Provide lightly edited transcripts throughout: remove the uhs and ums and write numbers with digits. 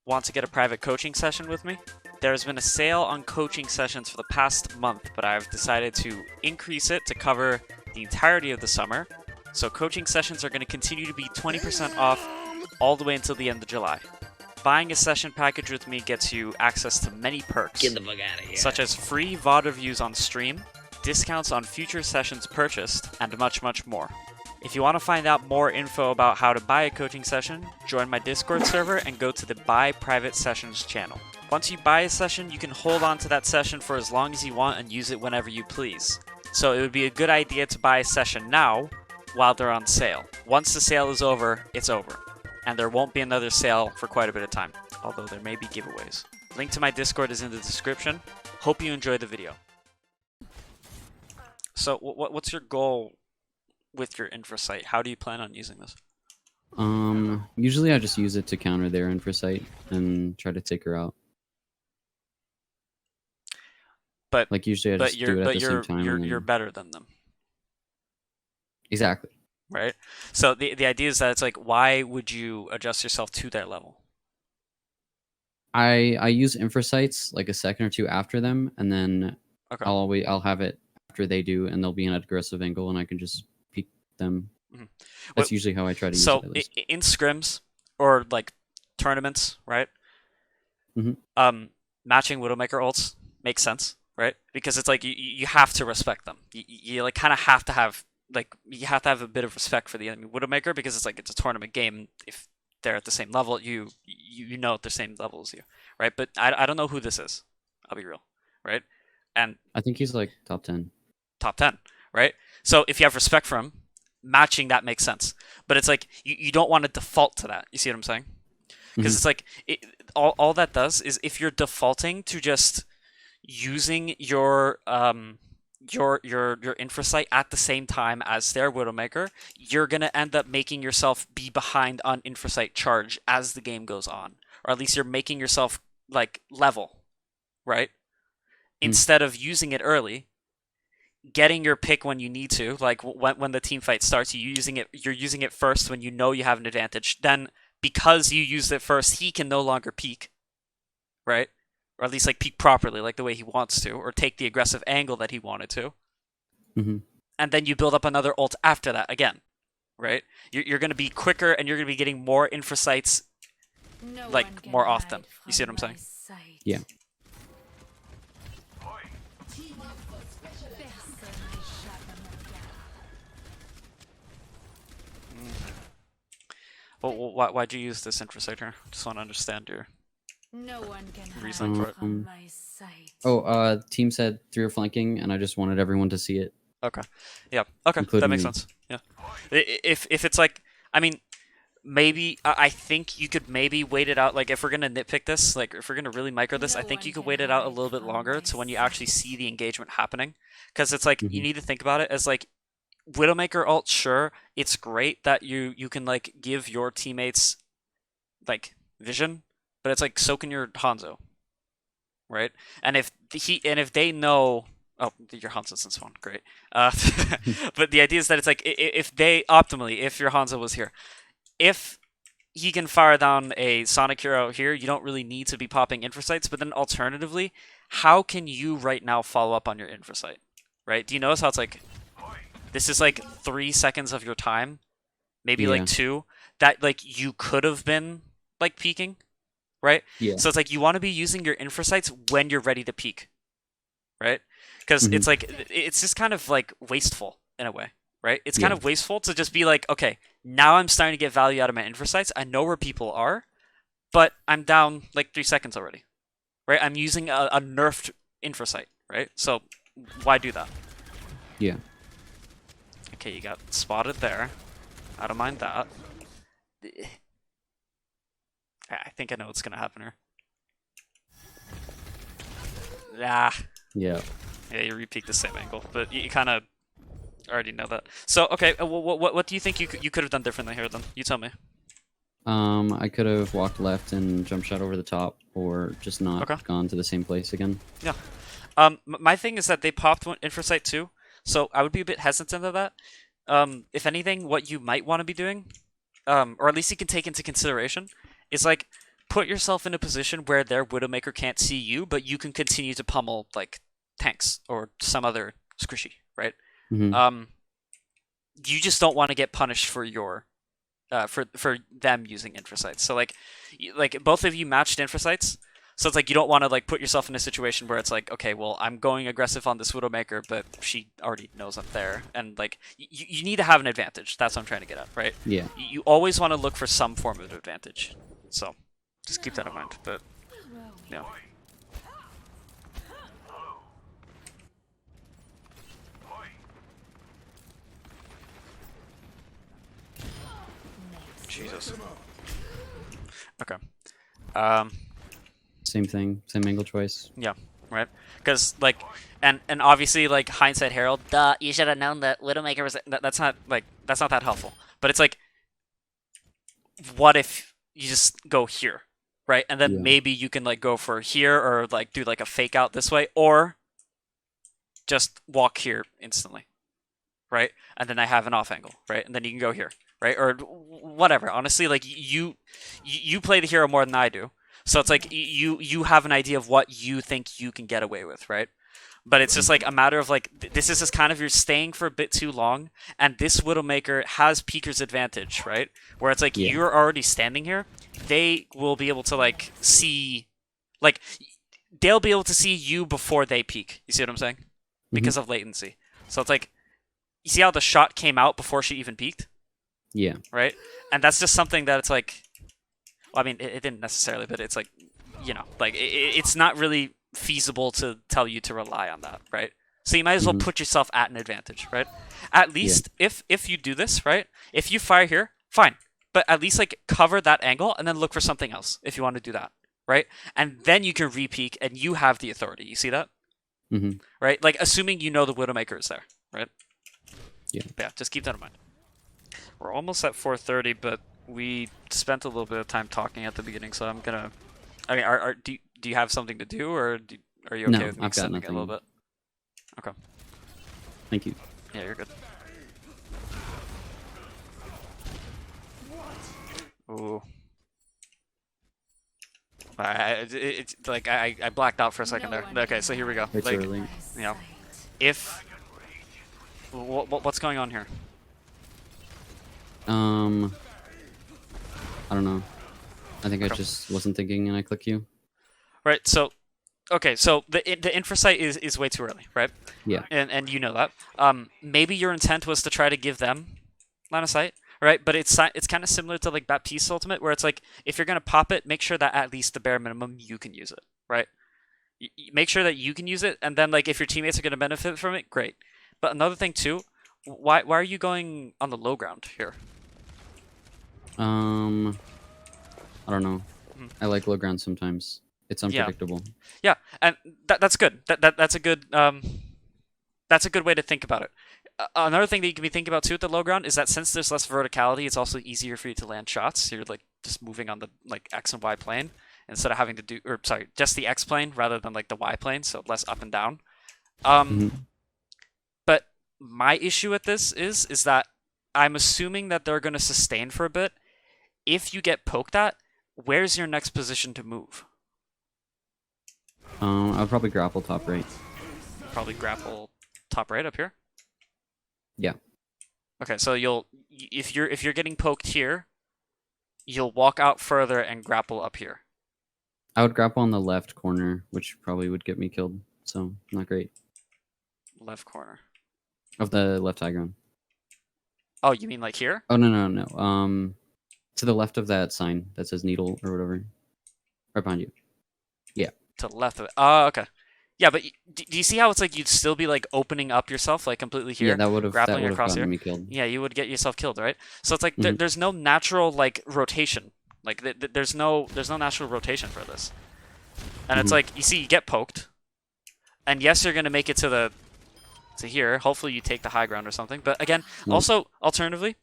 want to get a private coaching session with me? There's been a sale on coaching sessions for the past month, but I've decided to increase it to cover the entirety of the summer. So coaching sessions are going to continue to be 20% off all the way until the end of July. Buying a session package with me gets you access to many perks, Get the fuck out of here. such as free VOD reviews on stream, discounts on future sessions purchased, and much, much more. If you want to find out more info about how to buy a coaching session, join my Discord server and go to the Buy Private Sessions channel. Once you buy a session, you can hold on to that session for as long as you want and use it whenever you please. So it would be a good idea to buy a session now while they're on sale. Once the sale is over, it's over. And there won't be another sale for quite a bit of time, although there may be giveaways. Link to my Discord is in the description. Hope you enjoy the video. So what's your goal with your infra-sight? How do you plan on using this? Usually I just use it to counter their infra-sight and try to take her out. But like usually I just do it at the same time. You're better than them. Exactly. Right? So the idea is that it's like, why would you adjust yourself to their level? I use infra-sights like a second or two after them, and then Okay. I'll have it after they do, and they'll be in an aggressive angle, and I can just peek them. Mm-hmm. That's usually how I try to use it. So at least. In scrims or like tournaments, right? Mm-hmm. Matching Widowmaker ults makes sense, right? Because it's like you have to respect them. You like kind of have to have you have to have a bit of respect for the enemy Widowmaker, because it's like it's a tournament game. If they're at the same level, you know at the same level as you, right? But I don't know who this is. I'll be real, right? And I think he's like top 10. Top 10, right? So if you have respect for him, matching that makes sense. But it's like you don't want to default to that. You see what I'm saying? Because it's like all that does is, if you're defaulting to just using your infra-sight at the same time as their Widowmaker, you're gonna end up making yourself be behind on infra-sight charge as the game goes on, or at least you're making yourself like level, right? Instead of using it early, getting your pick when you need to, like when the team fight starts, you're using it first when you know you have an advantage. Then because you used it first, he can no longer peek, right? Or at least like peek properly, like the way he wants to, or take the aggressive angle that he wanted to. And then you build up another ult after that again, right? You're going to be quicker, and you're going to be getting more infra-sights like more often. You see what I'm saying? Yeah. Well, why'd you use this infra-sight here? Just want to understand your reasoning for it. Team said 3 are flanking, and I just wanted everyone to see it. Okay. Yeah. Okay. That makes sense. Yeah. If it's like, I mean, maybe I think you could maybe wait it out. Like, if we're gonna nitpick this, like if we're gonna really micro this, I think you could wait it out a little bit longer to when you actually see the engagement happening. Because it's like you need to think about it as like Widowmaker ult. Sure, it's great that you can like give your teammates like vision, but it's like so can your Hanzo, right? And if they know. Oh, your Hanzo's in spawn. Great. But the idea is that it's like, if your Hanzo was here, if he can fire down a Sonic hero here, you don't really need to be popping infra-sights. But then alternatively, how can you right now follow up on your infra-sight, right? Do you notice how it's like, this is like 3 seconds of your time, maybe like 2, that like you could have been like peeking, right? Yeah. So it's like you want to be using your infra-sights when you're ready to peek, right? Because it's like, it's just kind of like wasteful in a way, right? It's kind of wasteful to just be like, okay, now I'm starting to get value out of my infra-sights. I know where people are, but I'm down like 3 seconds already, right? I'm using a nerfed infra-sight, right? So why do that? Yeah. Okay, you got spotted there. I don't mind that. I think I know what's going to happen here. Ah. Yeah. Yeah, you repeat the same angle, but you kind of already know that. So, okay, what do you think you could have done differently here, then? You tell me. I could have walked left and jump shot over the top, or just not gone to the same place again. Yeah. My thing is that they popped one infra-sight too, so I would be a bit hesitant of that. If anything, what you might want to be doing, or at least you can take into consideration, is like put yourself in a position where their Widowmaker can't see you, but you can continue to pummel like tanks or some other squishy, right? Mm-hmm. You just don't want to get punished for your for them using infra-sights. So like both of you matched infra-sights. So it's like you don't want to like put yourself in a situation where it's like, okay, well, I'm going aggressive on this Widowmaker, but she already knows I'm there, and like you need to have an advantage. That's what I'm trying to get at, right? Yeah. You always want to look for some form of advantage. So just keep that in mind. But yeah. Jesus. Okay. Same thing. Same angle choice. Yeah. Right. Because like, and obviously like hindsight Herald, duh, you should have known that Widowmaker was. That's not that helpful. But it's like, what if you just go here, right? And then maybe you can like go for here or like do like a fake out this way, or just walk here instantly, right? And then I have an off angle, right? And then you can go here, right? Or whatever. Honestly, like you play the hero more than I do, so it's like you have an idea of what you think you can get away with, right? But it's just like a matter of like this is just kind of you're staying for a bit too long, and this Widowmaker has Peeker's advantage, right? Where it's like you're already standing here, they will be able to like see, like they'll be able to see you before they peek. You see what I'm saying? Because of latency. So it's like, you see how the shot came out before she even peeked? Yeah. Right? And that's just something that it's like, well, I mean, it didn't necessarily, but it's like, you know, like it's not really feasible to tell you to rely on that, right? So you might as well put yourself at an advantage, right? At least if you do this, right? If you fire here, fine. But at least like cover that angle and then look for something else if you want to do that, right? And then you can re-peek and you have the authority. You see that? Right? Like assuming you know the Widowmaker is there, right? Yeah. But yeah, just keep that in mind. We're almost at 4:30, but we spent a little bit of time talking at the beginning, so I'm gonna. I mean, do you have something to do, or are you okay with me extending it a little bit? Okay. Thank you. Yeah, you're good. Ooh. It's like I blacked out for a second there. Okay, so here we go. It's like, early. You know, if what's going on here? I don't know. I think I just wasn't thinking and I click you. Right. So, okay. So the infra-sight is way too early, right? Yeah. And you know that. Maybe your intent was to try to give them line of sight, right? But it's kind of similar to like Baptiste Ultimate, where it's like if you're gonna pop it, make sure that at least the bare minimum you can use it, right? Make sure that you can use it, and then like if your teammates are gonna benefit from it, great. But another thing too, why are you going on the low ground here? I don't know. I like low ground sometimes. It's unpredictable. Yeah, and that's good. That's a good way to think about it. Another thing that you can be thinking about too at the low ground is that since there's less verticality, it's also easier for you to land shots. You're like just moving on the like X and Y plane instead of having to do, or sorry, just the X plane rather than like the Y plane, so less up and down. But my issue with this is that I'm assuming that they're going to sustain for a bit. If you get poked at, where's your next position to move? I'll probably grapple top right. Probably grapple top right up here. Yeah. Okay, so if you're getting poked here, you'll walk out further and grapple up here. I would grapple on the left corner, which probably would get me killed. So not great. Left corner of the left high ground. Oh, you mean like here? Oh no. To the left of that sign that says needle or whatever. Right behind you. Yeah. To the left of it. Oh, okay. Yeah, but do you see how it's like you'd still be like opening up yourself like completely here? Yeah, that would have grappling across here. Me killed. Yeah, you would get yourself killed, right? So it's like there's no natural like rotation. Like there's no natural rotation for this. And it's like you see you get poked. And yes, you're going to make it to here. Hopefully you take the high ground or something. But again, also alternatively,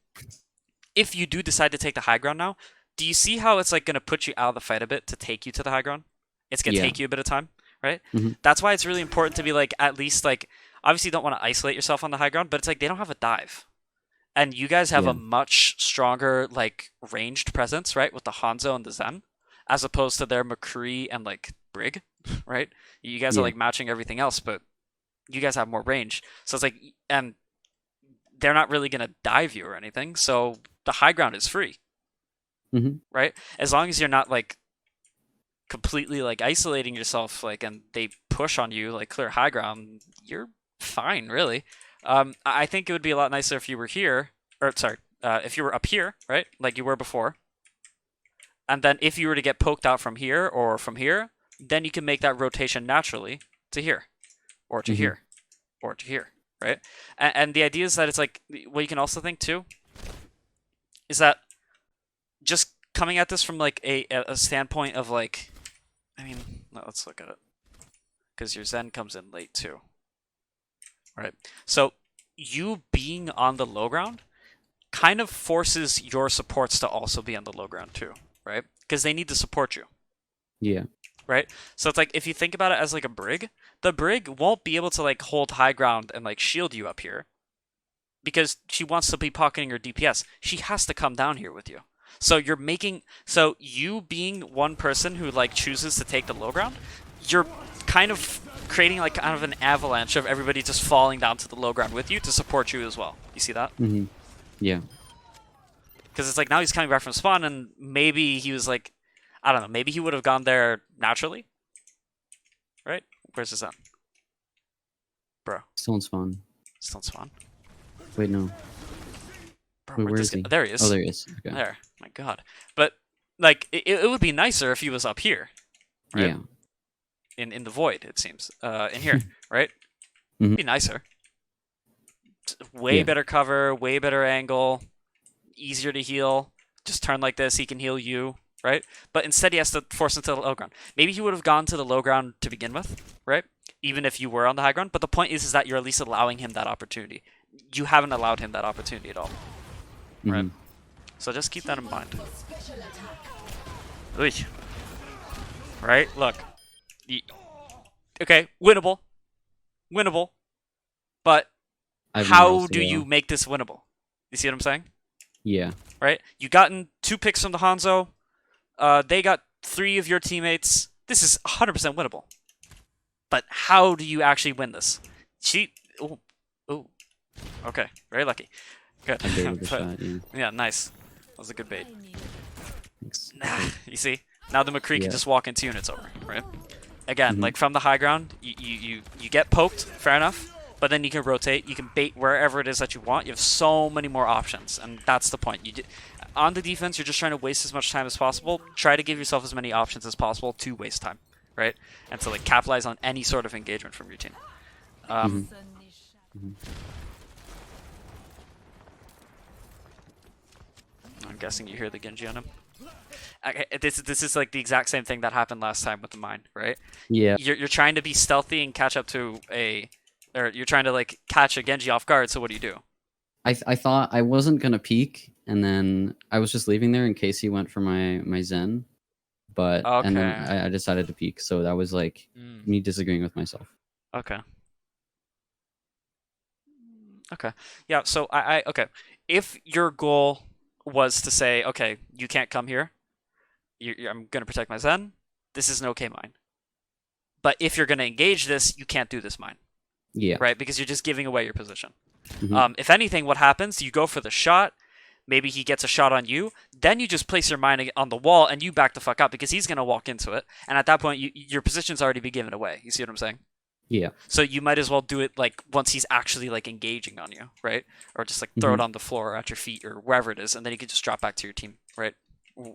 if you do decide to take the high ground now, do you see how it's like going to put you out of the fight a bit to take you to the high ground? It's going to take you a bit of time, right? That's why it's really important to be like, at least like, obviously you don't want to isolate yourself on the high ground, but it's like they don't have a dive. And you guys have a much stronger like ranged presence, right? With the Hanzo and the Zen. as opposed to their McCree and like Brig, right? You guys are like matching everything else, but you guys have more range. So it's like, and they're not really gonna dive you or anything. So the high ground is free, right? As long as you're not like completely like isolating yourself, like, and they push on you, like clear high ground, you're fine, really. I think it would be a lot nicer if you were here, or sorry, if you were up here, right, like you were before, and then if you were to get poked out from here or from here, then you can make that rotation naturally to here, or to here, or to here, right? And the idea is that it's like, what you can also think too is that just coming at this from like a standpoint of like, I mean, let's look at it, because your Zen comes in late too. Right. So you being on the low ground kind of forces your supports to also be on the low ground too, right? Because they need to support you. Yeah. Right? So it's like, if you think about it as like a Brig, the Brig won't be able to like hold high ground and like shield you up here because she wants to be pocketing her DPS. She has to come down here with you. So you're making, so you being one person who like chooses to take the low ground, you're kind of creating like kind of an avalanche of everybody just falling down to the low ground with you to support you as well. You see that? Yeah. Because it's like now he's coming back from spawn, and maybe he was like, I don't know, maybe he would have gone there naturally. Right? Where's his son? Bro. Still in spawn. Still in spawn? Wait, no. Bro, Wait, where is he? There he is. Oh, there he is. Okay. There. My god. But, like, it would be nicer if he was up here. Right? Yeah. In the void, it seems. In here, right? It'd be nicer. Way better cover, way better angle, easier to heal. Just turn like this, he can heal you, right? But instead he has to force into the low ground. Maybe he would have gone to the low ground to begin with, right? Even if you were on the high ground. But the point is that you're at least allowing him that opportunity. You haven't allowed him that opportunity at all, right? So just keep that in mind. Oy. Right? Look. Okay, winnable. Winnable. But how do you make this winnable? You see what I'm saying? Yeah. Right? You gotten 2 picks from the Hanzo. They got 3 of your teammates. This is 100% winnable. But how do you actually win this? Ooh. Okay, very lucky. Good. I baited the shot, yeah, nice. That was a good bait. Thanks. You see? Now the McCree can just walk into you and it's over, right? Again, like from the high ground, you get poked, fair enough, but then you can rotate, you can bait wherever it is that you want. You have so many more options, and that's the point. On the defense, you're just trying to waste as much time as possible. Try to give yourself as many options as possible to waste time, right? And to like capitalize on any sort of engagement from your team. I'm guessing you hear the Genji on him. Okay, this is like the exact same thing that happened last time with the mine, right? Yeah. You're trying to be stealthy and catch up to or you're trying to like catch a Genji off guard. So what do? I thought I wasn't gonna peek, and then I was just leaving there in case he went for my Zen, but and then I decided to peek. So that was like me disagreeing with myself. Okay. Okay. Yeah. So okay. If your goal was to say, okay, you can't come here. I'm going to protect my Zen. This is an okay mine. But if you're going to engage this, you can't do this mine. Yeah. Right? Because you're just giving away your position. If anything, what happens, you go for the shot. Maybe he gets a shot on you. Then you just place your mine on the wall and you back the fuck up because he's going to walk into it. And at that point, your position's already been given away. You see what I'm saying? Yeah. So you might as well do it like once he's actually like engaging on you, right? Or just like throw it on the floor or at your feet or wherever it is, and then you can just drop back to your team, right?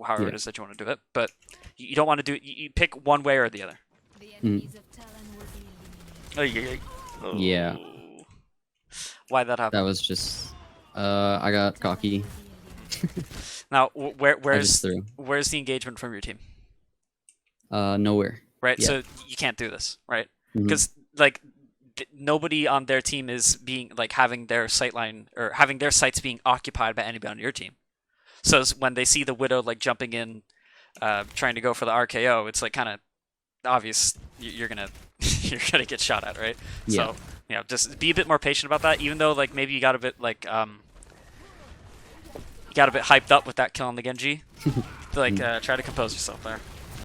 However it is that you want to do it. But you don't want to do it. You pick one way or the other. Yeah. Why'd that happen? That was just I got cocky. Now where's the engagement from your team? Nowhere. Right. Yeah. So you can't do this, right? Because like nobody on their team is being like having their sightline or having their sights being occupied by anybody on your team. So when they see the Widow like jumping in, trying to go for the RKO, it's like kind of obvious you're gonna get shot at, right? Yeah. So just be a bit more patient about that. Even though like maybe you got a bit like hyped up with that kill on the Genji, like try to compose yourself there.